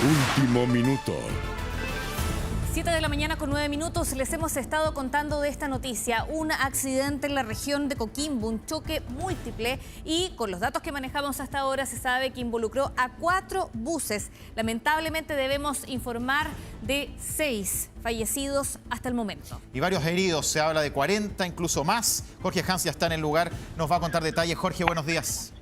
Último minuto. 7 de la mañana con 9 minutos, les hemos estado contando de esta noticia. Un accidente en la región de Coquimbo, un choque múltiple y con los datos que manejamos hasta ahora se sabe que involucró a 4 buses. Lamentablemente debemos informar de 6 fallecidos hasta el momento. Y varios heridos, se habla de 40, incluso más. Jorge Hans ya está en el lugar, nos va a contar detalles. Jorge, buenos días.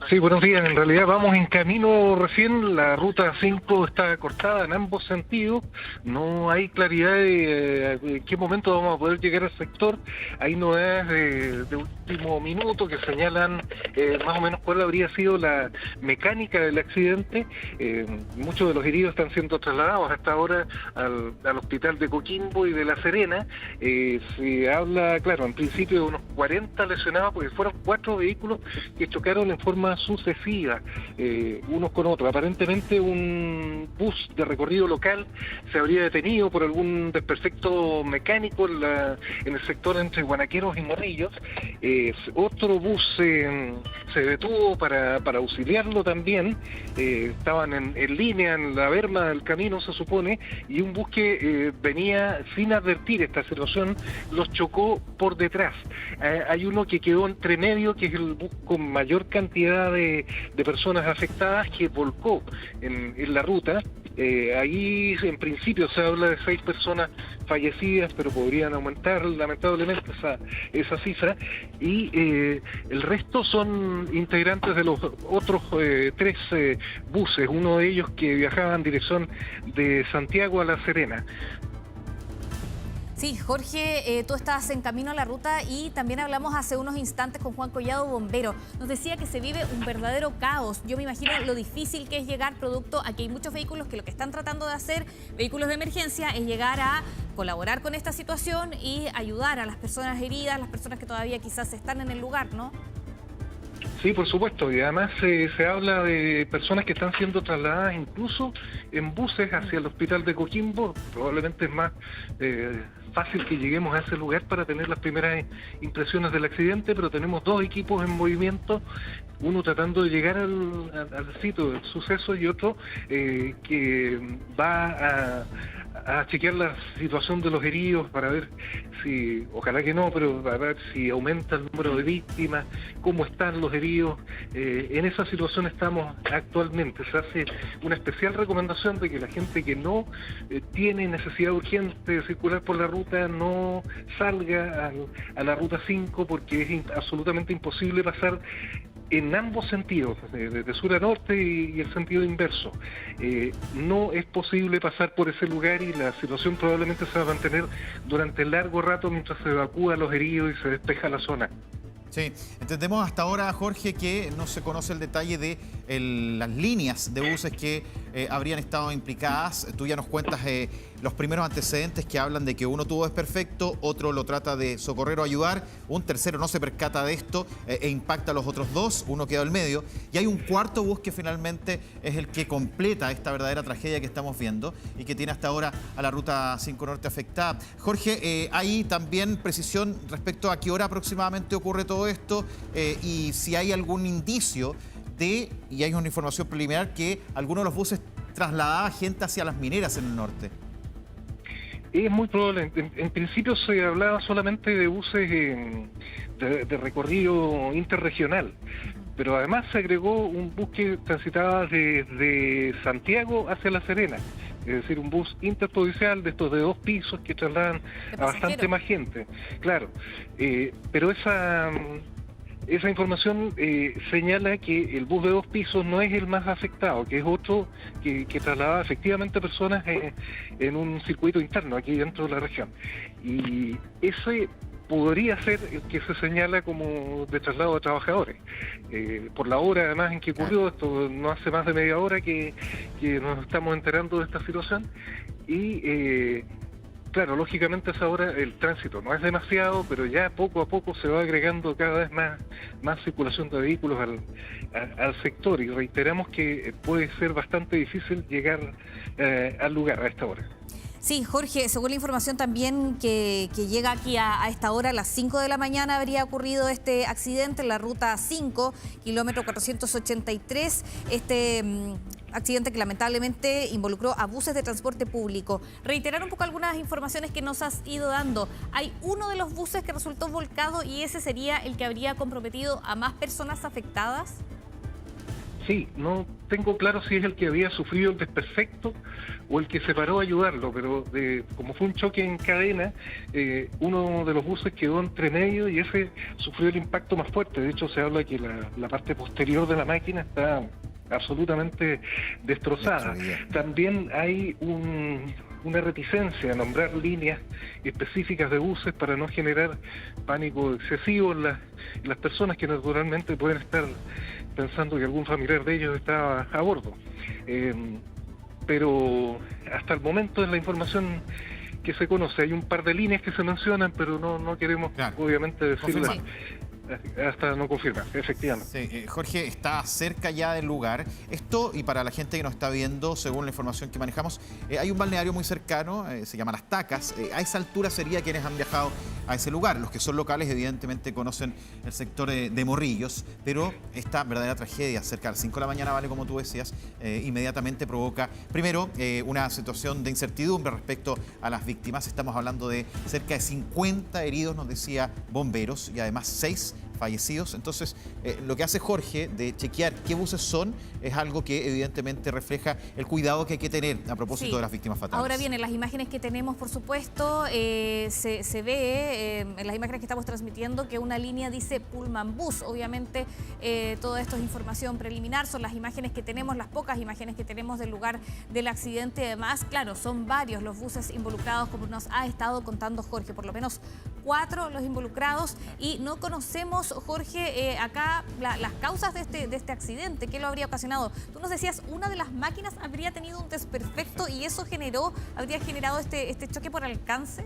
Sí, buenos días. En realidad vamos en camino recién. La ruta 5 está cortada en ambos sentidos. No hay claridad de en qué momento vamos a poder llegar al sector. Hay novedades de último minuto que señalan más o menos cuál habría sido la mecánica del accidente. Muchos de los heridos están siendo trasladados hasta ahora al hospital de Coquimbo y de La Serena. Se habla, claro, en principio de unos 40 lesionados porque fueron 4 vehículos que chocaron en forma sucesiva, unos con otros. Aparentemente un bus de recorrido local se habría detenido por algún desperfecto mecánico en el sector entre Guanaqueros y Morrillos. Otro bus se detuvo para auxiliarlo también. Estaban en línea, en la berma del camino se supone, y un bus que venía sin advertir esta situación los chocó por detrás. Hay uno que quedó entre medio, que es el bus con mayor cantidad de personas afectadas, que volcó en la ruta. Ahí en principio se habla de 6 personas fallecidas, pero podrían aumentar lamentablemente esa cifra, y el resto son integrantes de los otros 3 buses, uno de ellos que viajaba en dirección de Santiago a La Serena. Sí, Jorge, tú estás en camino a la ruta y también hablamos hace unos instantes con Juan Collado, bombero. Nos decía que se vive un verdadero caos. Yo me imagino lo difícil que es llegar producto a que hay muchos vehículos que lo que están tratando de hacer, vehículos de emergencia, es llegar a colaborar con esta situación y ayudar a las personas heridas, las personas que todavía quizás están en el lugar, ¿no? Sí, por supuesto, y además se habla de personas que están siendo trasladadas incluso en buses hacia el hospital de Coquimbo. Probablemente es más fácil que lleguemos a ese lugar para tener las primeras impresiones del accidente, pero tenemos 2 equipos en movimiento, uno tratando de llegar al sitio del suceso y otro que va a chequear la situación de los heridos para ver si, ojalá que no, pero para ver si aumenta el número de víctimas, cómo están los heridos. En esa situación estamos actualmente. Se hace una especial recomendación de que la gente que no tiene necesidad urgente de circular por la ruta no salga a la ruta 5, porque es absolutamente imposible pasar en ambos sentidos, de sur a norte y el sentido inverso. No es posible pasar por ese lugar y la situación probablemente se va a mantener durante largo rato mientras se evacúa a los heridos y se despeja la zona. Sí, entendemos hasta ahora, Jorge, que no se conoce el detalle de las líneas de buses que habrían estado implicadas. Tú ya nos cuentas los primeros antecedentes que hablan de que uno tuvo desperfecto, otro lo trata de socorrer o ayudar, un tercero no se percata de esto e impacta a los otros 2, uno quedó al medio, y hay un cuarto bus que finalmente es el que completa esta verdadera tragedia que estamos viendo y que tiene hasta ahora a la ruta 5 Norte afectada. Jorge, hay también precisión respecto a qué hora aproximadamente ocurre todo esto y si hay algún indicio y hay una información preliminar, que algunos de los buses trasladaba gente hacia las mineras en el norte. Es muy probable. En principio se hablaba solamente de buses de recorrido interregional, pero además se agregó un bus que transitaba desde Santiago hacia La Serena, es decir, un bus interprovincial de estos de 2 pisos que trasladan a bastante más gente. Claro, pero esa información señala que el bus de 2 pisos no es el más afectado, que es otro que traslada efectivamente personas en un circuito interno aquí dentro de la región. Y ese podría ser el que se señala como de traslado de trabajadores. Por la hora además en que ocurrió, esto no hace más de media hora que nos estamos enterando de esta situación, y claro, lógicamente a esa hora el tránsito no es demasiado, pero ya poco a poco se va agregando cada vez más circulación de vehículos al sector, y reiteramos que puede ser bastante difícil llegar al lugar a esta hora. Sí, Jorge, según la información también que llega aquí a esta hora, a las 5 de la mañana habría ocurrido este accidente en la ruta 5, kilómetro 483. accidente que lamentablemente involucró a buses de transporte público. Reiterar un poco algunas informaciones que nos has ido dando. Hay uno de los buses que resultó volcado y ese sería el que habría comprometido a más personas afectadas. Sí, no tengo claro si es el que había sufrido el desperfecto o el que se paró a ayudarlo, pero como fue un choque en cadena, uno de los buses quedó entre medio y ese sufrió el impacto más fuerte. De hecho, se habla que la parte posterior de la máquina está absolutamente destrozada. También hay una reticencia a nombrar líneas específicas de buses para no generar pánico excesivo en las personas que naturalmente pueden estar pensando que algún familiar de ellos está a bordo. Pero hasta el momento es la información que se conoce. Hay un par de líneas que se mencionan, pero no queremos, obviamente, decirlas hasta no confirmar, efectivamente. Sí, Jorge, está cerca ya del lugar. Esto, y para la gente que nos está viendo, según la información que manejamos, hay un balneario muy cercano, se llama Las Tacas. A esa altura sería quienes han viajado a ese lugar. Los que son locales, evidentemente, conocen el sector de Morrillos, pero esta verdadera tragedia, cerca de las 5 de la mañana, vale, como tú decías, inmediatamente provoca, primero, una situación de incertidumbre respecto a las víctimas. Estamos hablando de cerca de 50 heridos, nos decía bomberos, y además 6 fallecidos. Entonces, lo que hace Jorge de chequear qué buses son es algo que evidentemente refleja el cuidado que hay que tener a propósito de las víctimas fatales. Ahora bien, en las imágenes que tenemos, por supuesto, se ve en las imágenes que estamos transmitiendo que una línea dice Pullman Bus. Obviamente, todo esto es información preliminar, son las imágenes que tenemos, las pocas imágenes que tenemos del lugar del accidente. Además, claro, son varios los buses involucrados, como nos ha estado contando Jorge, por lo menos 4 los involucrados, y no conocemos, Jorge, acá las causas de este accidente. ¿Qué lo habría ocasionado? Tú nos decías, una de las máquinas habría tenido un desperfecto y eso habría generado este choque por alcance.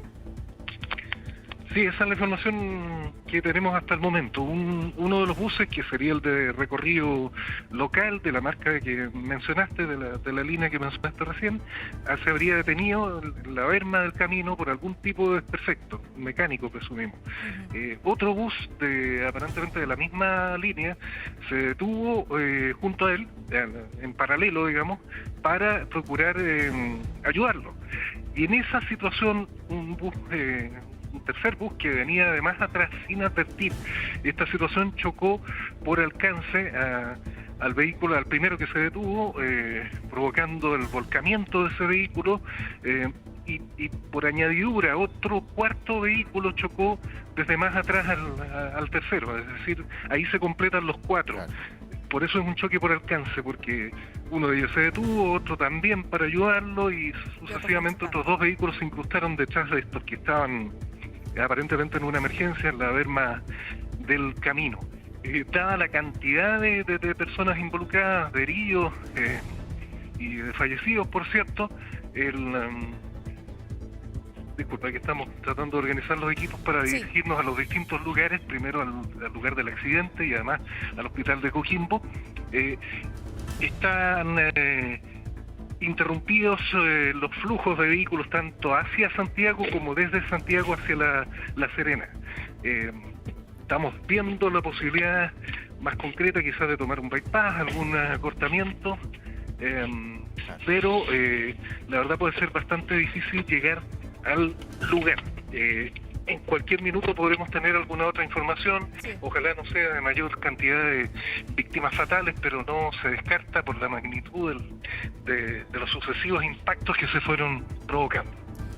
Sí, esa es la información que tenemos hasta el momento. Uno de los buses, que sería el de recorrido local de la marca que mencionaste, de la línea que mencionaste recién, se habría detenido en la berma del camino por algún tipo de desperfecto mecánico, presumimos. Otro bus, aparentemente de la misma línea, se detuvo junto a él, en paralelo, digamos, para procurar ayudarlo. Y en esa situación, un tercer bus que venía de más atrás sin advertir esta situación chocó por alcance al vehículo, al primero que se detuvo, provocando el volcamiento de ese vehículo, y por añadidura otro cuarto vehículo chocó desde más atrás al tercero, es decir, ahí se completan los 4. Claro. Por eso es un choque por alcance, porque uno de ellos se detuvo, otro también para ayudarlo, y sucesivamente otros 2 vehículos se incrustaron detrás de estos que estaban aparentemente en una emergencia en la berma del camino. Dada la cantidad de personas involucradas, de heridos y de fallecidos, por cierto, disculpa, que estamos tratando de organizar los equipos para dirigirnos a los distintos lugares, primero al lugar del accidente y además al hospital de Coquimbo. Están interrumpidos los flujos de vehículos tanto hacia Santiago como desde Santiago hacia La Serena. Estamos viendo la posibilidad más concreta quizás de tomar un bypass, algún acortamiento, pero la verdad puede ser bastante difícil llegar al lugar. En cualquier minuto podremos tener alguna otra información, ojalá no sea de mayor cantidad de víctimas fatales, pero no se descarta por la magnitud de los sucesivos impactos que se fueron provocando.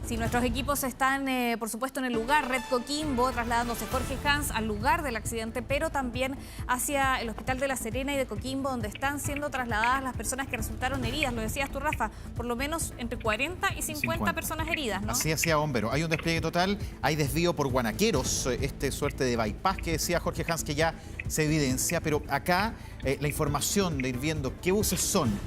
Sí, nuestros equipos están, por supuesto, en el lugar, Red Coquimbo, trasladándose Jorge Hans al lugar del accidente, pero también hacia el Hospital de La Serena y de Coquimbo, donde están siendo trasladadas las personas que resultaron heridas. Lo decías tú, Rafa, por lo menos entre 40 y 50 personas heridas, ¿no? Así hacía Bombero. Hay un despliegue total, hay desvío por Guanaqueros, suerte de bypass que decía Jorge Hans, que ya se evidencia, pero acá la información de ir viendo qué buses son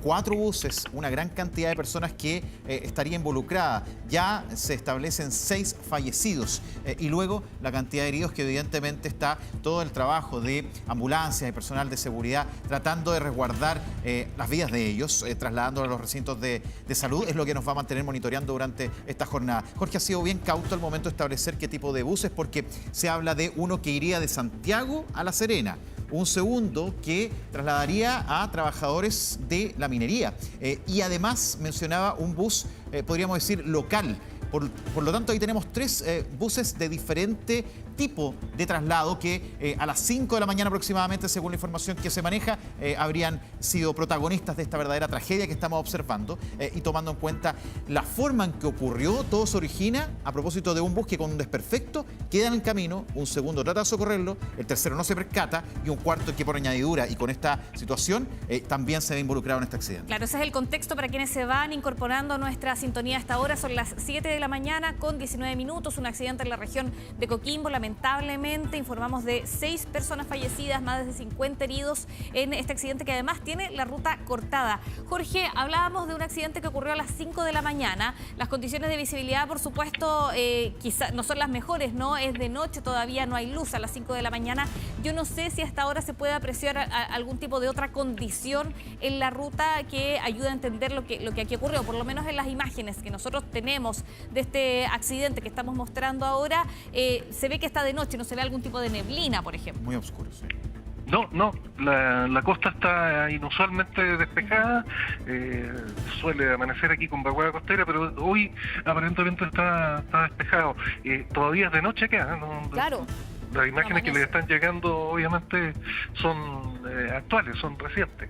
4 buses, una gran cantidad de personas que estaría involucrada. Ya se establecen 6 fallecidos y luego la cantidad de heridos, que evidentemente está todo el trabajo de ambulancias y personal de seguridad tratando de resguardar las vidas de ellos, trasladándolos a los recintos de salud, es lo que nos va a mantener monitoreando durante esta jornada. Jorge ha sido bien cauto al momento de establecer qué tipo de buses, porque se habla de uno que iría de Santiago a La Serena, un segundo que trasladaría a trabajadores de la minería. Y además mencionaba un bus, podríamos decir, local. Por lo tanto, ahí tenemos 3 buses de diferente tipo de traslado que a las 5 de la mañana aproximadamente, según la información que se maneja, habrían sido protagonistas de esta verdadera tragedia que estamos observando y tomando en cuenta la forma en que ocurrió. Todo se origina a propósito de un bus que con un desperfecto queda en el camino, un segundo trata de socorrerlo, el tercero no se percata y un cuarto que por añadidura y con esta situación también se ve involucrado en este accidente. Claro, ese es el contexto para quienes se van incorporando a nuestra sintonía a esta hora. Son las 7 de la mañana con 19 minutos, un accidente en la región de Coquimbo. Lamentablemente informamos de 6 personas fallecidas, más de 50 heridos en este accidente que además tiene la ruta cortada. Jorge, hablábamos de un accidente que ocurrió a las 5 de la mañana. Las condiciones de visibilidad, por supuesto, quizás no son las mejores, ¿no? Es de noche, todavía no hay luz a las 5 de la mañana. Yo no sé si hasta ahora se puede apreciar algún tipo de otra condición en la ruta que ayude a entender lo que aquí ocurrió. Por lo menos en las imágenes que nosotros tenemos de este accidente que estamos mostrando ahora, se ve que está de noche, no se ve algún tipo de neblina, por ejemplo. Muy oscuro, sí. No, la costa está inusualmente despejada, suele amanecer aquí con vaguada costera, pero hoy aparentemente está despejado. Todavía es de noche acá, ¿no? Claro. Las imágenes que les están llegando obviamente son actuales, son recientes.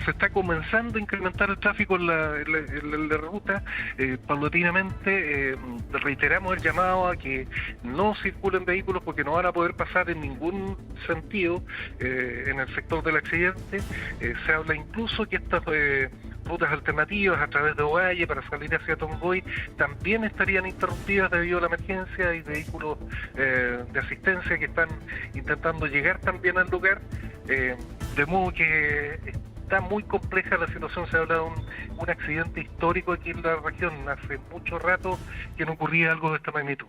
Se está comenzando a incrementar el tráfico en la ruta paulatinamente. Reiteramos el llamado a que no circulen vehículos porque no van a poder pasar en ningún sentido en el sector del accidente. Se habla incluso que estas rutas alternativas a través de Ovalle para salir hacia Tongoy también estarían interrumpidas debido a la emergencia y vehículos de asistencia que están intentando llegar también al lugar. De modo que está muy compleja la situación. Se habla de un accidente histórico aquí en la región. Hace mucho rato que no ocurría algo de esta magnitud.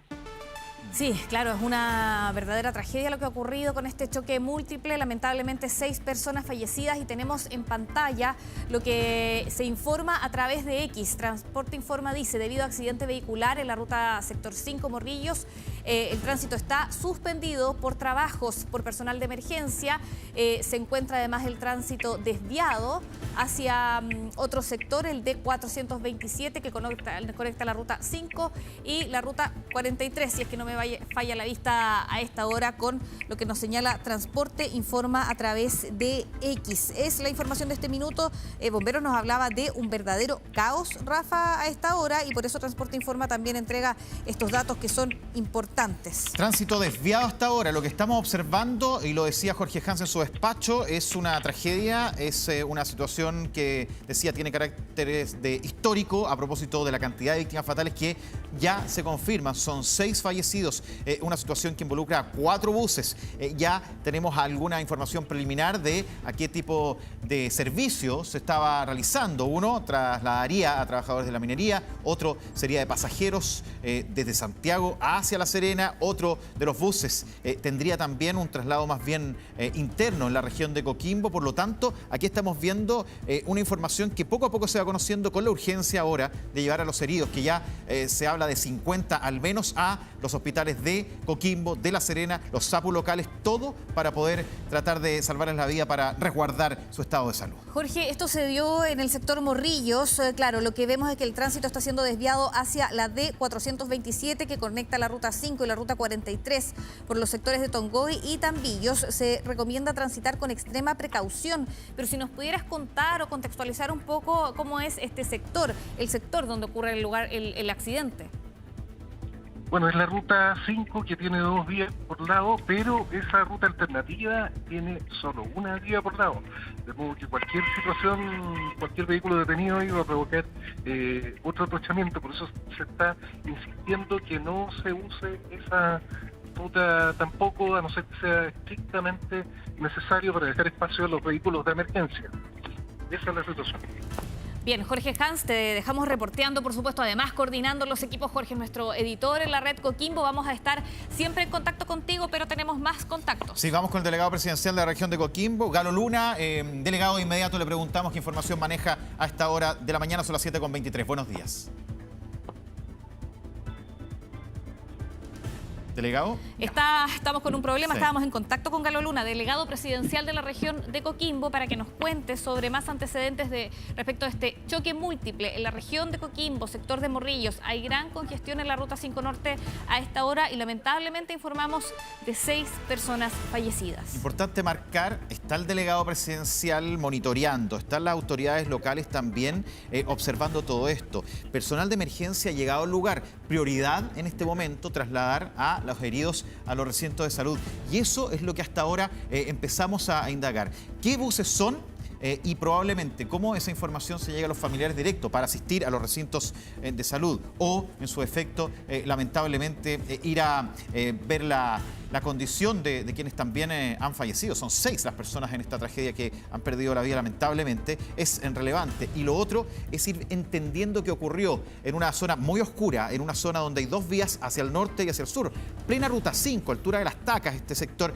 Sí, claro, es una verdadera tragedia lo que ha ocurrido con este choque múltiple. Lamentablemente 6 personas fallecidas y tenemos en pantalla lo que se informa a través de X. Transporte Informa dice, debido a accidente vehicular en la ruta sector 5 Morrillos, el tránsito está suspendido por trabajos por personal de emergencia. Se encuentra además el tránsito desviado hacia otro sector, el D427, que conecta la ruta 5 y la ruta 43, si es que no me falla la vista a esta hora, con lo que nos señala Transporte Informa a través de X. Es la información de este minuto. Bomberos nos hablaba de un verdadero caos, Rafa, a esta hora, y por eso Transporte Informa también entrega estos datos que son importantes. Tránsito desviado hasta ahora. Lo que estamos observando, y lo decía Jorge Hans en su despacho, es una tragedia, es una situación que, decía, tiene caracteres de histórico a propósito de la cantidad de víctimas fatales que ya se confirman. Son 6 fallecidos. Una situación que involucra a 4 buses. Ya tenemos alguna información preliminar de a qué tipo de servicio se estaba realizando. Uno trasladaría a trabajadores de la minería, otro sería de pasajeros desde Santiago hacia La Serena, otro de los buses tendría también un traslado más bien interno en la región de Coquimbo. Por lo tanto, aquí estamos viendo una información que poco a poco se va conociendo con la urgencia ahora de llevar a los heridos, que ya se habla de 50 al menos, a los hospitales de Coquimbo, de La Serena, los SAPU locales, todo para poder tratar de salvarles la vida, para resguardar su estado de salud. Jorge, esto se dio en el sector Morrillos. Claro, lo que vemos es que el tránsito está siendo desviado hacia la D427, que conecta la ruta 5 y la ruta 43 por los sectores de Tongoy y Tambillos. Se recomienda transitar con extrema precaución, pero si nos pudieras contar o contextualizar un poco cómo es este sector, el sector donde ocurre el accidente. Bueno, es la ruta 5 que tiene 2 vías por lado, pero esa ruta alternativa tiene solo una vía por lado. De modo que cualquier situación, cualquier vehículo detenido iba a provocar otro atrochamiento. Por eso se está insistiendo que no se use esa ruta tampoco, a no ser que sea estrictamente necesario para dejar espacio a los vehículos de emergencia. Esa es la situación. Bien, Jorge Hans, te dejamos reporteando, por supuesto, además coordinando los equipos. Jorge es nuestro editor en la red Coquimbo. Vamos a estar siempre en contacto contigo, pero tenemos más contactos. Sí, vamos con el delegado presidencial de la región de Coquimbo, Galo Luna. Delegado, de inmediato le preguntamos qué información maneja a esta hora de la mañana, son las 7:23. Buenos días. Delegado. Estamos con un problema, Sí. estábamos en contacto con Galo Luna, delegado presidencial de la región de Coquimbo, para que nos cuente sobre más antecedentes respecto a este choque múltiple en la región de Coquimbo, sector de Morrillos. Hay gran congestión en la Ruta 5 Norte a esta hora y lamentablemente informamos de 6 personas fallecidas. Importante marcar, está el delegado presidencial monitoreando, están las autoridades locales también observando todo esto. Personal de emergencia ha llegado al lugar. Prioridad en este momento trasladar a los heridos a los recintos de salud. Y eso es lo que hasta ahora empezamos a indagar. ¿Qué buses son? Y probablemente cómo esa información se llega a los familiares directos para asistir a los recintos de salud o, en su efecto, lamentablemente, ir a ver la condición de quienes también han fallecido. Son 6 las personas en esta tragedia que han perdido la vida, lamentablemente. Es relevante. Y lo otro es ir entendiendo qué ocurrió en una zona muy oscura, en una zona donde hay 2 vías hacia el norte y hacia el sur. Plena Ruta 5, altura de Las Tacas, este sector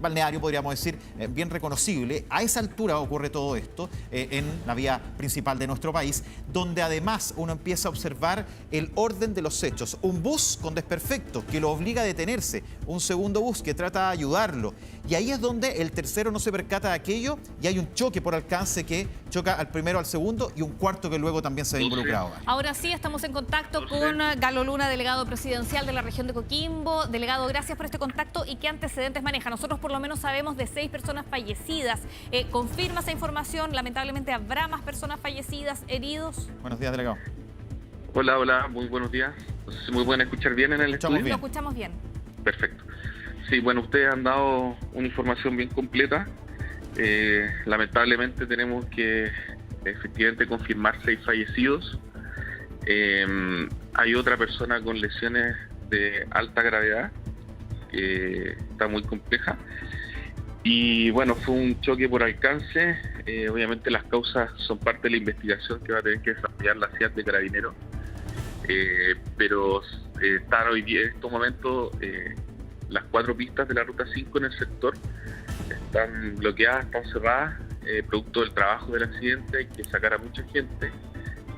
balneario, podríamos decir, bien reconocible. A esa altura ocurre todo esto en la vía principal de nuestro país, donde además uno empieza a observar el orden de los hechos. Un bus con desperfecto que lo obliga a detenerse, un segundo bus que trata de ayudarlo, y ahí es donde el tercero no se percata de aquello y hay un choque por alcance que choca al primero, al segundo, y un cuarto que luego también se ve involucrado. Ahora sí, estamos en contacto con Galo Luna, delegado presidencial de la región de Coquimbo. Delegado, gracias por este contacto. ¿Y qué antecedentes maneja? Nosotros por lo menos sabemos de 6 personas fallecidas. ¿Confirma esa información? Lamentablemente, ¿habrá más personas fallecidas, heridos? Buenos días, delegado. Hola, muy buenos días. No sé si me pueden escuchar bien en el estudio. Lo escuchamos bien. Perfecto. Sí, bueno, ustedes han dado una información bien completa. Lamentablemente tenemos que efectivamente confirmar 6 fallecidos. Hay otra persona con lesiones de alta gravedad, que está muy compleja. Y bueno, fue un choque por alcance. Obviamente las causas son parte de la investigación que va a tener que desarrollar la CIAT de Carabineros. Pero están hoy día, en estos momentos, las 4 pistas de la Ruta 5 en el sector están bloqueadas, están cerradas, producto del trabajo del accidente. Hay que sacar a mucha gente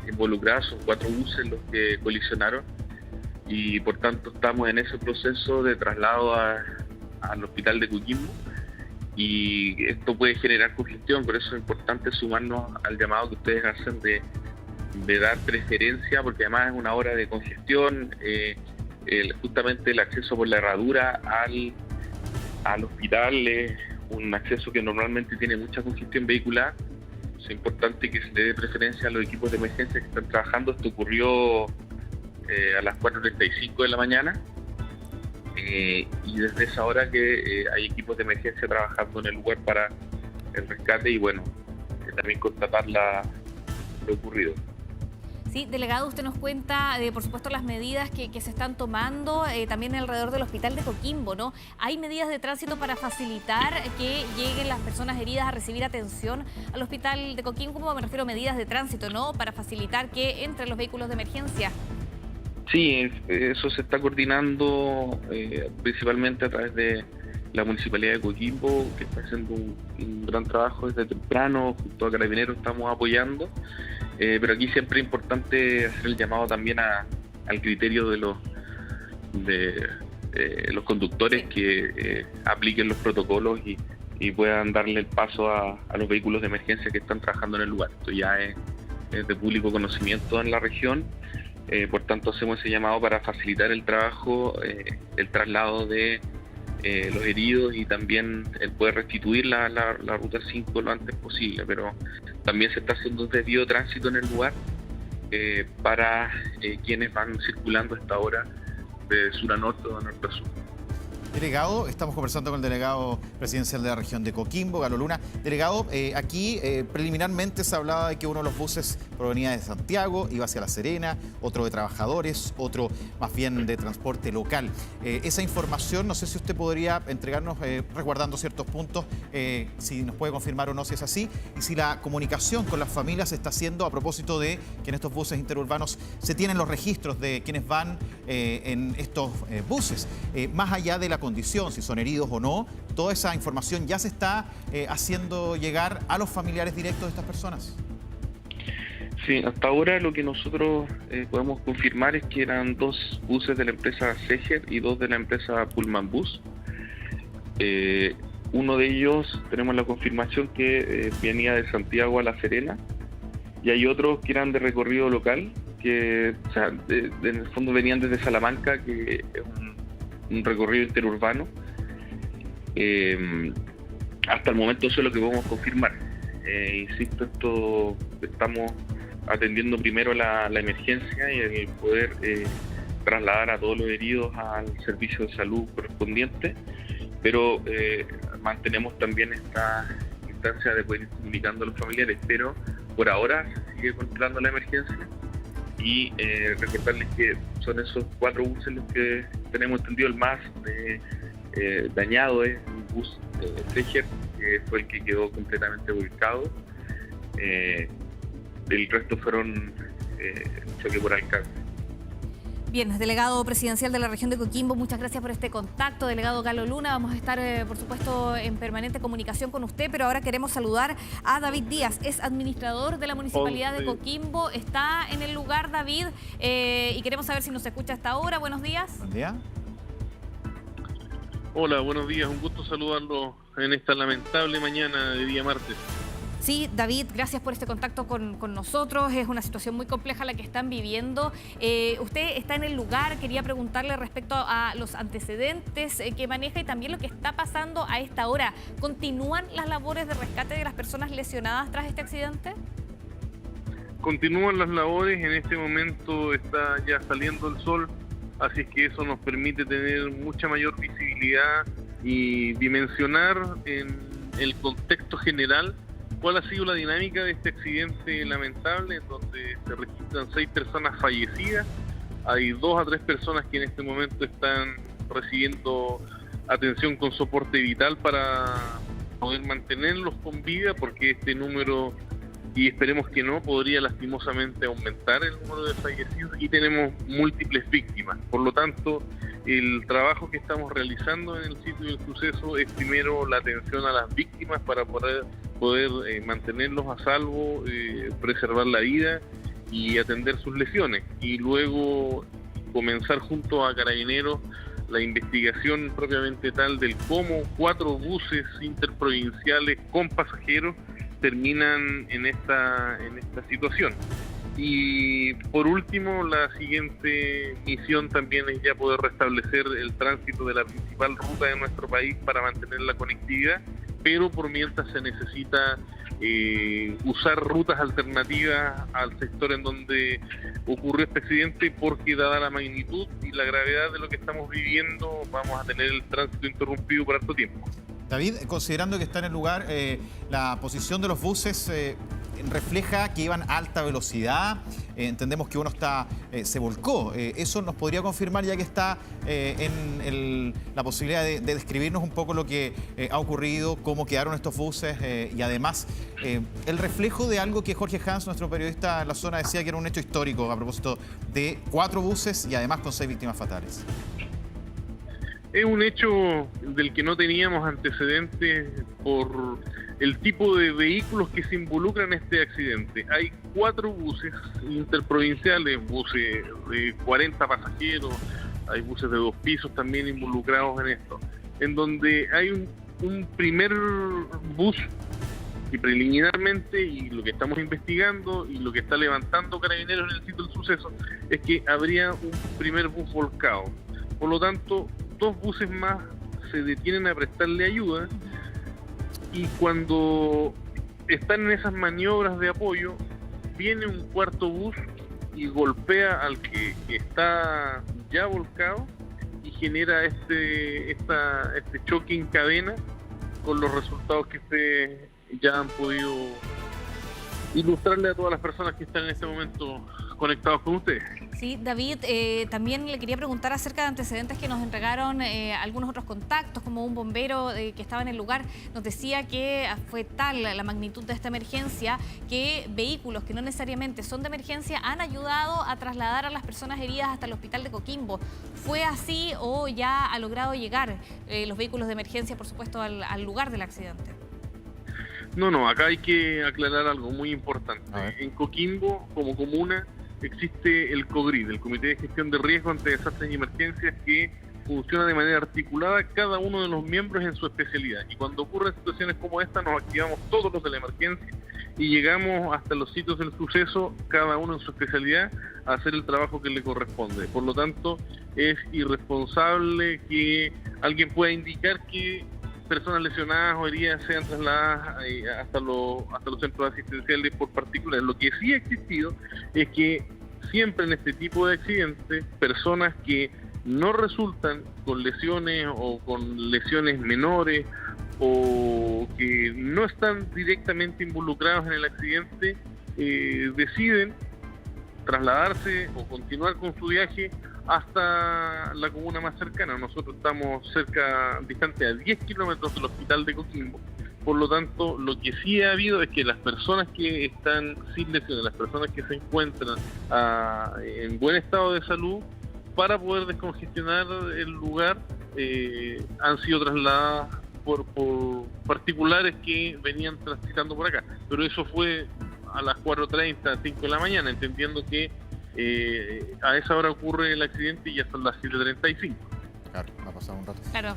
involucrada, son 4 buses los que colisionaron y por tanto estamos en ese proceso de traslado al hospital de Coquimbo, y esto puede generar congestión. Por eso es importante sumarnos al llamado que ustedes hacen de dar preferencia, porque además es una hora de congestión. Justamente el acceso por la herradura al hospital es un acceso que normalmente tiene mucha congestión vehicular. Es importante que se le dé preferencia a los equipos de emergencia que están trabajando. Esto ocurrió a las 4:35 de la mañana y desde esa hora que hay equipos de emergencia trabajando en el lugar para el rescate y bueno, también constatar lo ocurrido. Sí, delegado, usted nos cuenta, por supuesto, las medidas que se están tomando también alrededor del hospital de Coquimbo, ¿no? ¿Hay medidas de tránsito para facilitar que lleguen las personas heridas a recibir atención al hospital de Coquimbo? ¿Cómo me refiero a medidas de tránsito, no? Para facilitar que entren los vehículos de emergencia. Sí, eso se está coordinando principalmente a través de la Municipalidad de Coquimbo, que está haciendo un gran trabajo desde temprano. Junto a Carabineros estamos apoyando. Pero aquí siempre es importante hacer el llamado también al criterio de los conductores, sí, que apliquen los protocolos y puedan darle el paso a los vehículos de emergencia que están trabajando en el lugar. Esto ya es de público conocimiento en la región. Por tanto, hacemos ese llamado para facilitar el trabajo, el traslado de los heridos y también el poder restituir la Ruta 5 lo antes posible, pero también se está haciendo un desvío de tránsito en el lugar para quienes van circulando a esta hora de sur a norte o de norte a sur. Delegado, estamos conversando con el delegado presidencial de la región de Coquimbo, Galo Luna. Delegado, aquí preliminarmente se hablaba de que uno de los buses provenía de Santiago, iba hacia La Serena, otro de trabajadores, otro más bien de transporte local. Esa información, no sé si usted podría entregarnos, resguardando ciertos puntos, si nos puede confirmar o no si es así, y si la comunicación con las familias se está haciendo a propósito de que en estos buses interurbanos se tienen los registros de quienes van en estos buses, más allá de la condición, si son heridos o no. Toda esa información ya se está haciendo llegar a los familiares directos de estas personas. Sí, hasta ahora lo que nosotros podemos confirmar es que eran 2 buses de la empresa Seger y 2 de la empresa Pullman Bus. Uno de ellos tenemos la confirmación que venía de Santiago a La Serena, y hay otros que eran de recorrido local, que o sea, en el fondo venían desde Salamanca, que es un recorrido interurbano. Hasta el momento eso es lo que podemos confirmar. Insisto, estamos atendiendo primero la emergencia y el poder trasladar a todos los heridos al servicio de salud correspondiente, pero mantenemos también esta instancia de poder ir comunicando a los familiares, pero por ahora se sigue controlando la emergencia. Y recordarles que son esos 4 buses los que tenemos entendido. El más dañado es un bus Seger, que fue el que quedó completamente volcado. El resto fueron choque por alcance. Bien, delegado presidencial de la región de Coquimbo, muchas gracias por este contacto. Delegado Galo Luna, vamos a estar, por supuesto, en permanente comunicación con usted, pero ahora queremos saludar a David Díaz, es administrador de la Municipalidad de Coquimbo. Está en el lugar, David, y queremos saber si nos escucha hasta ahora. Buenos días. Buen día. Hola, buenos días. Un gusto saludarlo en esta lamentable mañana de día martes. Sí, David, gracias por este contacto con nosotros. Es una situación muy compleja la que están viviendo. Usted está en el lugar. Quería preguntarle respecto a los antecedentes que maneja y también lo que está pasando a esta hora. ¿Continúan las labores de rescate de las personas lesionadas tras este accidente? Continúan las labores. En este momento está ya saliendo el sol, así es que eso nos permite tener mucha mayor visibilidad y dimensionar en el contexto general cuál ha sido la dinámica de este accidente lamentable, en donde se registran 6 personas fallecidas. Hay 2 a 3 personas que en este momento están recibiendo atención con soporte vital para poder mantenerlos con vida, porque este número, y esperemos que no, podría lastimosamente aumentar el número de fallecidos, y tenemos múltiples víctimas. Por lo tanto, el trabajo que estamos realizando en el sitio del suceso es primero la atención a las víctimas para poder mantenerlos a salvo, preservar la vida y atender sus lesiones, y luego comenzar junto a Carabineros la investigación propiamente tal del cómo 4 buses interprovinciales con pasajeros terminan en esta situación. Y por último, la siguiente misión también es ya poder restablecer el tránsito de la principal ruta de nuestro país para mantener la conectividad, pero por mientras se necesita usar rutas alternativas al sector en donde ocurrió este accidente, porque dada la magnitud y la gravedad de lo que estamos viviendo, vamos a tener el tránsito interrumpido por harto tiempo. David, considerando que está en el lugar, la posición de los buses refleja que iban a alta velocidad. Entendemos que uno se volcó. ¿Eso nos podría confirmar, ya que está en la posibilidad de describirnos un poco lo que ha ocurrido, cómo quedaron estos buses y además el reflejo de algo que Jorge Hans, nuestro periodista en la zona, decía que era un hecho histórico a propósito de 4 buses y además con 6 víctimas fatales? Es un hecho del que no teníamos antecedentes por el tipo de vehículos que se involucran en este accidente. Hay 4 buses interprovinciales, buses de 40 pasajeros, hay buses de 2 pisos también involucrados en esto, en donde hay un primer bus, y preliminarmente, y lo que estamos investigando y lo que está levantando Carabineros en el sitio del suceso, es que habría un primer bus volcado. Por lo tanto, 2 buses más se detienen a prestarle ayuda, y cuando están en esas maniobras de apoyo, viene un 4º bus y golpea al que está ya volcado y genera este choque en cadena, con los resultados que ustedes ya han podido ilustrarle a todas las personas que están en este momento conectados con ustedes. Sí, David, también le quería preguntar acerca de antecedentes que nos entregaron algunos otros contactos, como un bombero que estaba en el lugar. Nos decía que fue tal la magnitud de esta emergencia que vehículos que no necesariamente son de emergencia han ayudado a trasladar a las personas heridas hasta el hospital de Coquimbo. ¿Fue así o ya ha logrado llegar los vehículos de emergencia, por supuesto, al lugar del accidente? No, acá hay que aclarar algo muy importante. A ver. En Coquimbo, como comuna, existe el COGRID, el Comité de Gestión de Riesgo ante Desastres y Emergencias, que funciona de manera articulada, cada uno de los miembros en su especialidad. Y cuando ocurren situaciones como esta, nos activamos todos los de la emergencia y llegamos hasta los sitios del suceso, cada uno en su especialidad, a hacer el trabajo que le corresponde. Por lo tanto, es irresponsable que alguien pueda indicar que personas lesionadas o heridas sean trasladadas hasta los centros asistenciales por particulares. Lo que sí ha existido es que siempre en este tipo de accidentes, personas que no resultan con lesiones o con lesiones menores o que no están directamente involucrados en el accidente, deciden trasladarse o continuar con su viaje hasta la comuna más cercana. Nosotros estamos distante a 10 kilómetros del hospital de Coquimbo. Por lo tanto, lo que sí ha habido es que las personas que están sin lesiones, las personas que se encuentran en buen estado de salud, para poder descongestionar el lugar, han sido trasladadas por particulares que venían transitando por acá. Pero eso fue a las 4:30, 5 de la mañana, entendiendo que a esa hora ocurre el accidente y ya son las 7:35. Claro, ha pasado un rato. Claro.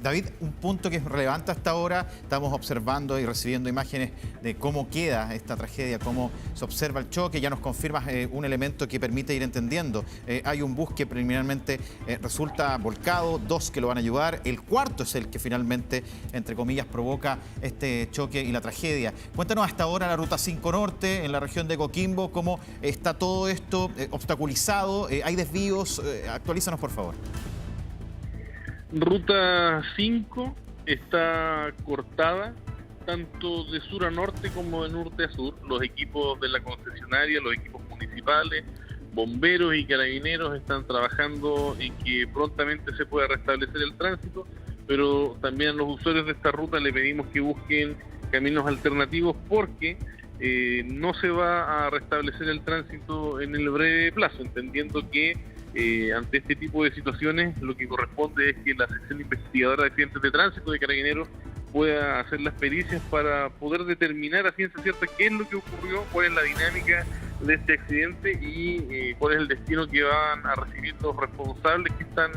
David, un punto que es relevante hasta ahora, estamos observando y recibiendo imágenes de cómo queda esta tragedia, cómo se observa el choque. Ya nos confirmas un elemento que permite ir entendiendo. Hay un bus que preliminarmente resulta volcado, 2 que lo van a ayudar, el cuarto es el que finalmente, entre comillas, provoca este choque y la tragedia. Cuéntanos hasta ahora la Ruta 5 Norte, en la región de Coquimbo, cómo está todo esto obstaculizado, hay desvíos, actualízanos por favor. Ruta 5 está cortada tanto de sur a norte como de norte a sur. Los equipos de la concesionaria, los equipos municipales, bomberos y carabineros están trabajando en que prontamente se pueda restablecer el tránsito, pero también a los usuarios de esta ruta le pedimos que busquen caminos alternativos porque no se va a restablecer el tránsito en el breve plazo, entendiendo que ante este tipo de situaciones lo que corresponde es que la sección investigadora de accidentes de tránsito de Carabineros pueda hacer las pericias para poder determinar a ciencia cierta qué es lo que ocurrió, cuál es la dinámica de este accidente y cuál es el destino que van a recibir los responsables que están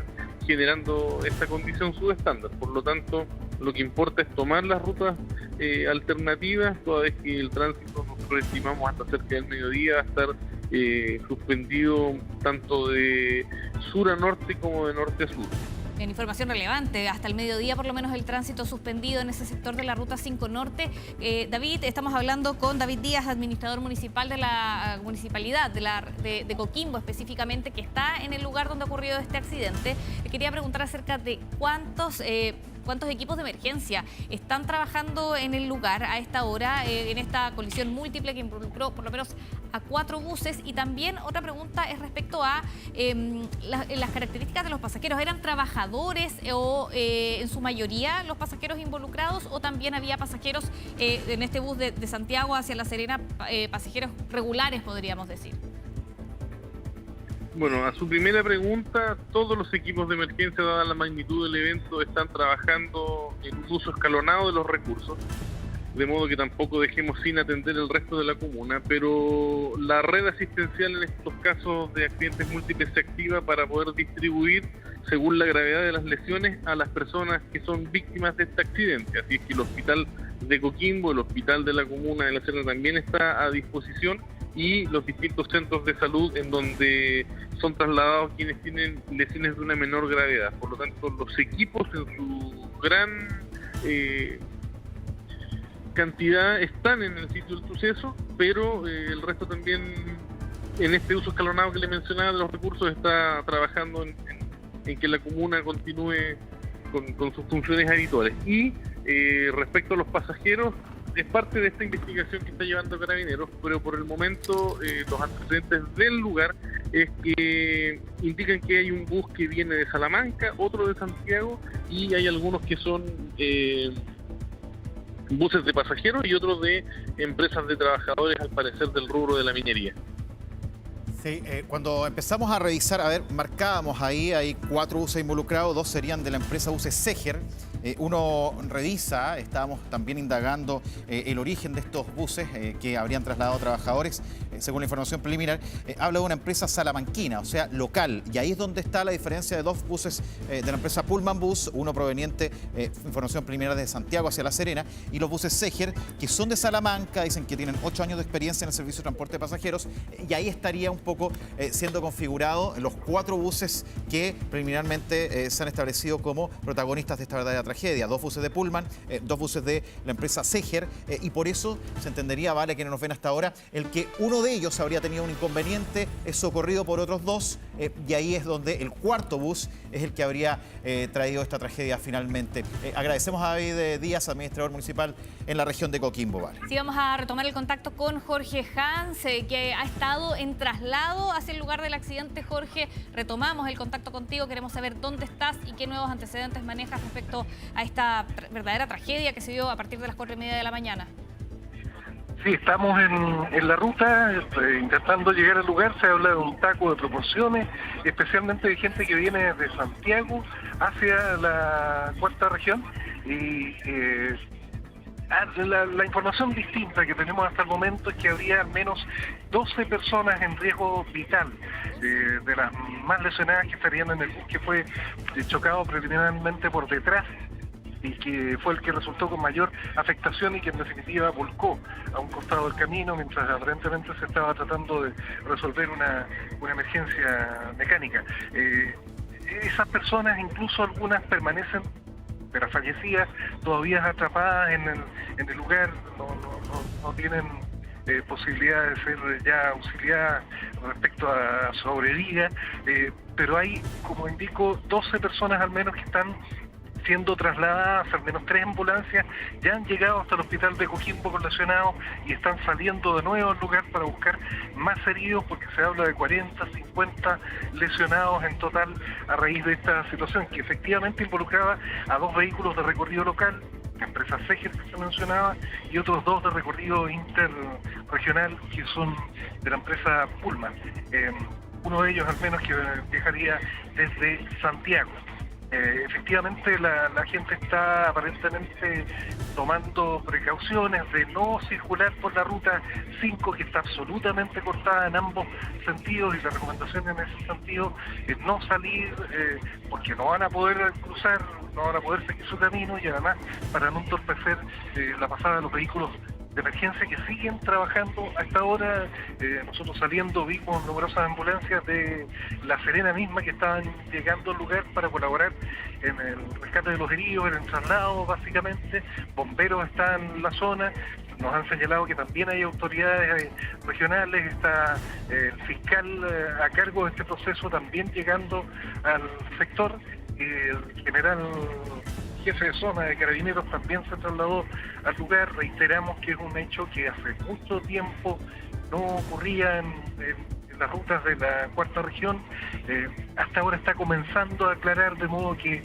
generando esta condición subestándar. Por lo tanto, lo que importa es tomar las rutas alternativas, toda vez que el tránsito nosotros estimamos hasta cerca del mediodía va a estar suspendido tanto de sur a norte como de norte a sur. En información relevante, hasta el mediodía por lo menos el tránsito suspendido en ese sector de la Ruta 5 Norte. David, estamos hablando con David Díaz, administrador municipal de la municipalidad de Coquimbo específicamente, que está en el lugar donde ha ocurrido este accidente. Le quería preguntar acerca de cuántos equipos de emergencia están trabajando en el lugar a esta hora, en esta colisión múltiple que involucró por lo menos a 4 buses. Y también otra pregunta es respecto a las características de los pasajeros. ¿Eran trabajadores o en su mayoría los pasajeros involucrados o también había pasajeros en este bus de Santiago hacia La Serena, pasajeros regulares podríamos decir? Bueno, a su primera pregunta, todos los equipos de emergencia, dada la magnitud del evento, están trabajando en un uso escalonado de los recursos, de modo que tampoco dejemos sin atender el resto de la comuna, pero la red asistencial en estos casos de accidentes múltiples se activa para poder distribuir, según la gravedad de las lesiones, a las personas que son víctimas de este accidente. Así es que el hospital de Coquimbo, el hospital de la comuna de La Serena también está a disposición, y los distintos centros de salud en donde son trasladados quienes tienen lesiones de una menor gravedad. Por lo tanto, los equipos en su gran cantidad están en el sitio del suceso, pero el resto también, en este uso escalonado que le mencionaba de los recursos, está trabajando en que la comuna continúe con sus funciones habituales. Y respecto a los pasajeros, es parte de esta investigación que está llevando Carabineros, pero por el momento los antecedentes del lugar es que indican que hay un bus que viene de Salamanca, otro de Santiago, y hay algunos que son buses de pasajeros y otros de empresas de trabajadores, al parecer del rubro de la minería. Sí, cuando empezamos a revisar, marcábamos ahí, hay 4 buses involucrados, 2 serían de la empresa Buses Seger, Uno revisa, estábamos también indagando el origen de estos buses que habrían trasladado trabajadores, según la información preliminar, habla de una empresa salamanquina, o sea, local, y ahí es donde está la diferencia de dos buses de la empresa Pullman Bus, uno proveniente, información preliminar, de Santiago hacia La Serena, y los buses Seger, que son de Salamanca, dicen que tienen 8 años de experiencia en el servicio de transporte de pasajeros, y ahí estaría un poco siendo configurado los 4 buses que preliminarmente se han establecido como protagonistas de esta verdadera tragedia. 2 buses de Pullman, 2 buses de la empresa Seger, y por eso se entendería, vale, que no nos ven hasta ahora, el que uno de ellos habría tenido un inconveniente, es socorrido por otros 2, y ahí es donde el 4.º bus es el que habría traído esta tragedia finalmente. Agradecemos a David Díaz, administrador municipal en la región de Coquimbo, vale. Sí, vamos a retomar el contacto con Jorge Hans, que ha estado en traslado hacia el lugar del accidente. Jorge, retomamos el contacto contigo, queremos saber dónde estás y qué nuevos antecedentes manejas respecto a esta verdadera tragedia que se dio a partir de las 4:30 de la mañana. Sí, estamos en la ruta intentando llegar al lugar. Se habla de un taco de proporciones, especialmente de gente que viene de Santiago hacia la cuarta región. Y la información distinta que tenemos hasta el momento es que habría al menos 12 personas en riesgo vital, de las más lesionadas que estarían en el bus que fue chocado preliminarmente por detrás y que fue el que resultó con mayor afectación y que en definitiva volcó a un costado del camino mientras aparentemente se estaba tratando de resolver una emergencia mecánica. Esas personas, incluso algunas permanecen, de las fallecidas, todavía atrapadas en el lugar, no tienen posibilidad de ser ya auxiliadas respecto a sobrevida, pero hay, como indico, 12 personas al menos que están siendo trasladadas, al menos 3 ambulancias ya han llegado hasta el hospital de Coquimbo con lesionados y están saliendo de nuevo al lugar para buscar más heridos, porque se habla de 40, 50 lesionados en total a raíz de esta situación, que efectivamente involucraba a 2 vehículos de recorrido local, la empresa Seger que se mencionaba, y otros 2 de recorrido interregional que son de la empresa Pullman. Uno de ellos al menos que viajaría desde Santiago. Efectivamente la gente está aparentemente tomando precauciones de no circular por la ruta 5, que está absolutamente cortada en ambos sentidos, y la recomendación en ese sentido es no salir porque no van a poder cruzar, no van a poder seguir su camino, y además para no entorpecer la pasada de los vehículos de emergencia que siguen trabajando a esta hora. Nosotros saliendo vimos numerosas ambulancias de La Serena misma que estaban llegando al lugar para colaborar en el rescate de los heridos, en el traslado básicamente. Bomberos están en la zona, nos han señalado que también hay autoridades regionales, está el fiscal a cargo de este proceso también llegando al sector, el general jefe de zona de Carabineros también se trasladó al lugar. Reiteramos que es un hecho que hace mucho tiempo no ocurría en las rutas de la cuarta región. Hasta ahora está comenzando a aclarar, de modo que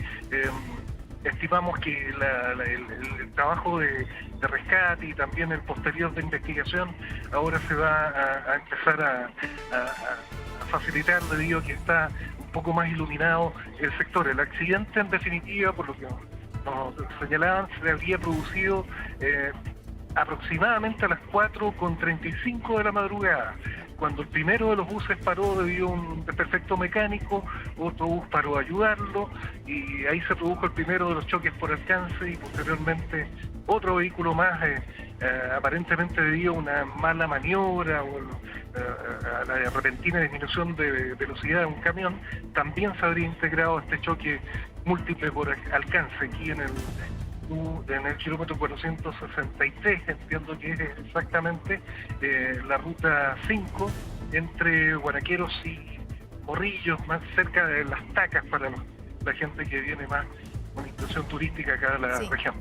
estimamos que el trabajo de rescate y también el posterior de investigación ahora se va a empezar a facilitar, debido a que está un poco más iluminado el sector. El accidente, en definitiva, por lo que nos señalaban, se había producido aproximadamente a las 4:35 de la madrugada, cuando el primero de los buses paró debido a un desperfecto mecánico, otro bus paró a ayudarlo, y ahí se produjo el primero de los choques por alcance, y posteriormente otro vehículo más, aparentemente debido a una mala maniobra o a la repentina disminución de velocidad de un camión, también se habría integrado a este choque múltiple por alcance aquí en el kilómetro 463, entiendo que es exactamente la ruta 5, entre Guanaqueros y Morrillos, más cerca de Las Tacas, para la gente que viene más con intención turística acá de la región.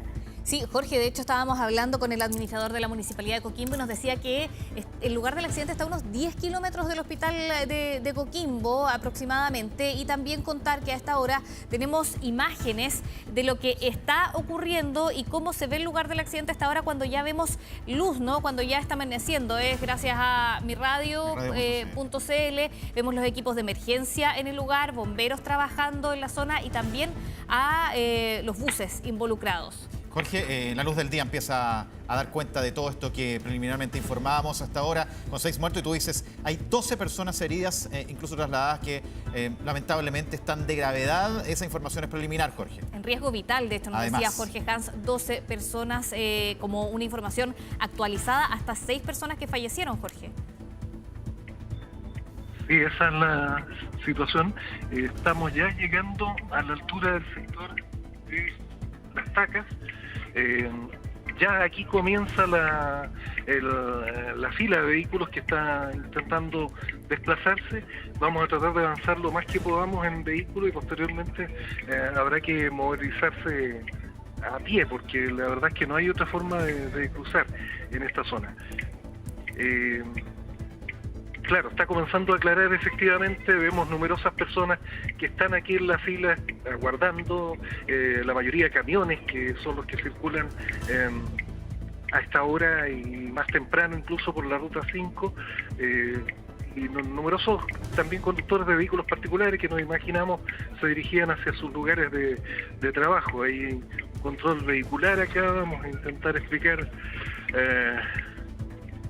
Sí, Jorge, de hecho estábamos hablando con el administrador de la Municipalidad de Coquimbo y nos decía que el lugar del accidente está a unos 10 kilómetros del hospital de Coquimbo aproximadamente, y también contar que a esta hora tenemos imágenes de lo que está ocurriendo y cómo se ve el lugar del accidente a esta hora cuando ya vemos luz, ¿no? Cuando ya está amaneciendo. Es gracias a miradio.cl, vemos los equipos de emergencia en el lugar, bomberos trabajando en la zona y también a los buses involucrados. Jorge, la luz del día empieza a dar cuenta de todo esto que preliminarmente informábamos hasta ahora, con 6 muertos, y tú dices, hay 12 personas heridas, incluso trasladadas, que lamentablemente están de gravedad. Esa información es preliminar, Jorge. En riesgo vital, de esto nos Además, decía Jorge Hans, 12 personas, como una información actualizada, hasta 6 personas que fallecieron, Jorge. Sí, esa es la situación. Estamos ya llegando a la altura del sector de Las Tacas. Ya aquí comienza la fila de vehículos que está intentando desplazarse. Vamos a tratar de avanzar lo más que podamos en vehículo y posteriormente habrá que movilizarse a pie, porque la verdad es que no hay otra forma de cruzar en esta zona. Claro, está comenzando a aclarar efectivamente, vemos numerosas personas que están aquí en la fila aguardando, la mayoría camiones que son los que circulan a esta hora y más temprano incluso por la Ruta 5, y numerosos también conductores de vehículos particulares que nos imaginamos se dirigían hacia sus lugares de trabajo. Hay un control vehicular acá, vamos a intentar explicar...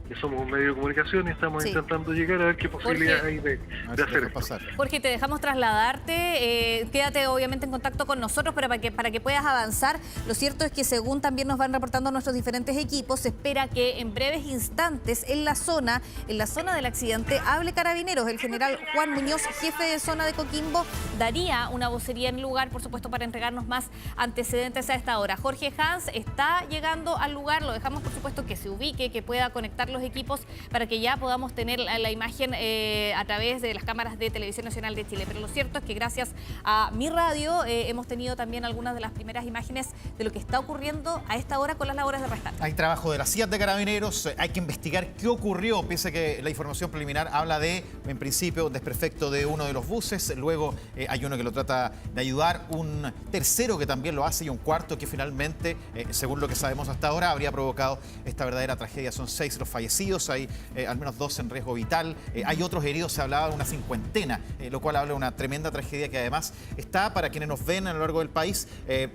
que somos un medio de comunicación y estamos intentando llegar a ver qué posibilidades hay de hacer esto. Jorge, te dejamos trasladarte, quédate obviamente en contacto con nosotros para que puedas avanzar. Lo cierto es que según también nos van reportando nuestros diferentes equipos, se espera que en breves instantes en la zona del accidente hable Carabineros. El general Juan Muñoz, jefe de zona de Coquimbo, daría una vocería en el lugar, por supuesto, para entregarnos más antecedentes a esta hora. Jorge Hans está llegando al lugar, lo dejamos por supuesto que se ubique, que pueda conectar los equipos para que ya podamos tener la imagen a través de las cámaras de Televisión Nacional de Chile. Pero lo cierto es que gracias a Mi Radio hemos tenido también algunas de las primeras imágenes de lo que está ocurriendo a esta hora con las labores de rescate. Hay trabajo de la CIA de Carabineros, hay que investigar qué ocurrió, pese a que la información preliminar habla de, en principio, desperfecto de uno de los buses, luego hay uno que lo trata de ayudar, un tercero que también lo hace y un cuarto que finalmente, según lo que sabemos hasta ahora, habría provocado esta verdadera tragedia. Son 6 los fallecidos, hay al menos 2 en riesgo vital, hay otros heridos, se hablaba de una 50, lo cual habla de una tremenda tragedia que además está, para quienes nos ven a lo largo del país,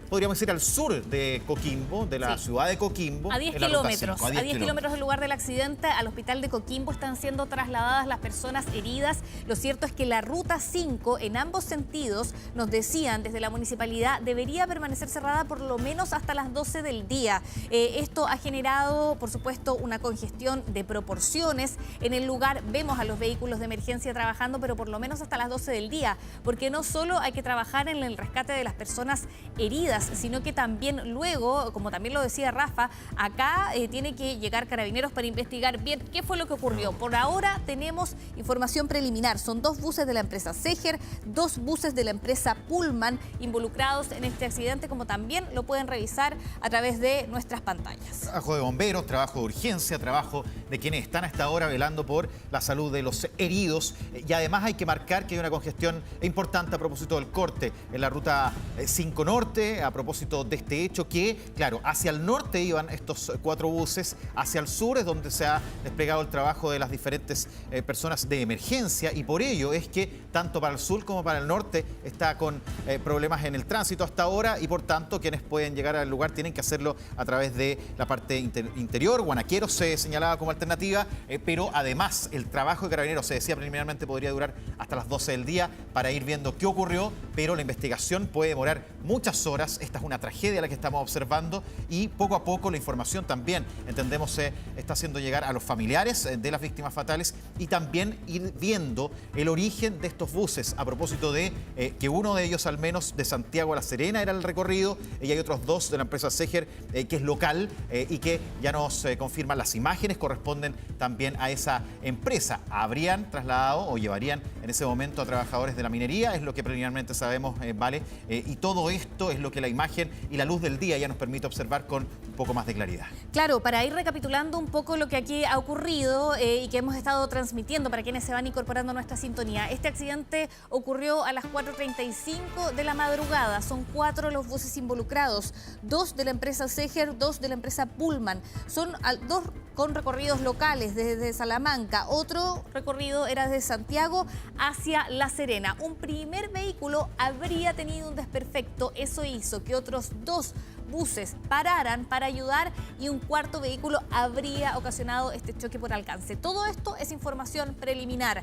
podríamos decir al sur de Coquimbo, de la ciudad de Coquimbo. A 10 kilómetros, a 10 kilómetros del lugar del accidente, al hospital de Coquimbo están siendo trasladadas las personas heridas. Lo cierto es que la Ruta 5, en ambos sentidos, nos decían desde la municipalidad, debería permanecer cerrada por lo menos hasta las 12 del día. Esto ha generado, por supuesto, una congestión de proporciones. En el lugar vemos a los vehículos de emergencia trabajando, pero por lo menos hasta las 12 del día, porque no solo hay que trabajar en el rescate de las personas heridas, sino que también luego, como también lo decía Rafa, acá tiene que llegar Carabineros para investigar bien qué fue lo que ocurrió. Por ahora tenemos información preliminar. Son 2 buses de la empresa Seger, 2 buses de la empresa Pullman involucrados en este accidente, como también lo pueden revisar a través de nuestras pantallas. Trabajo de bomberos, trabajo de urgencia, trabajo de quienes están hasta ahora velando por la salud de los heridos. Y además hay que marcar que hay una congestión importante a propósito del corte en la Ruta 5 Norte, a propósito de este hecho que, claro, hacia el norte iban estos 4 buses, hacia el sur es donde se ha desplegado el trabajo de las diferentes personas de emergencia, y por ello es que tanto para el sur como para el norte está con problemas en el tránsito hasta ahora, y por tanto quienes pueden llegar al lugar tienen que hacerlo a través de la parte interior. Guanaqueros se señalaba como alternativa, pero además el trabajo de Carabineros, se decía preliminarmente, podría durar hasta las 12 del día para ir viendo qué ocurrió, pero la investigación puede demorar muchas horas. Esta es una tragedia la que estamos observando y poco a poco la información también, entendemos, se está haciendo llegar a los familiares de las víctimas fatales y también ir viendo el origen de estos buses, a propósito de que uno de ellos, al menos de Santiago a La Serena, era el recorrido, y hay otros 2 de la empresa Seger, que es local, y que ya nos confirman las imágenes, corresponden también a esa empresa. Habrían trasladado o llevarían en ese momento a trabajadores de la minería, es lo que preliminarmente sabemos, Vale, y todo esto es lo que la imagen y la luz del día ya nos permite observar con un poco más de claridad. Claro, para ir recapitulando un poco lo que aquí ha ocurrido y que hemos estado transmitiendo para quienes se van incorporando a nuestra sintonía. Este accidente ocurrió a las 4:35 de la madrugada. Son 4 los buses involucrados, 2 de la empresa Seger, 2 de la empresa Pullman. Son 2 con recorridos locales desde Salamanca. Otro recorrido era desde Santiago hacia La Serena. Un primer vehículo habría tenido un desperfecto. Eso hizo que otros 2 buses pararan para ayudar y un cuarto vehículo habría ocasionado este choque por alcance. Todo esto es información preliminar.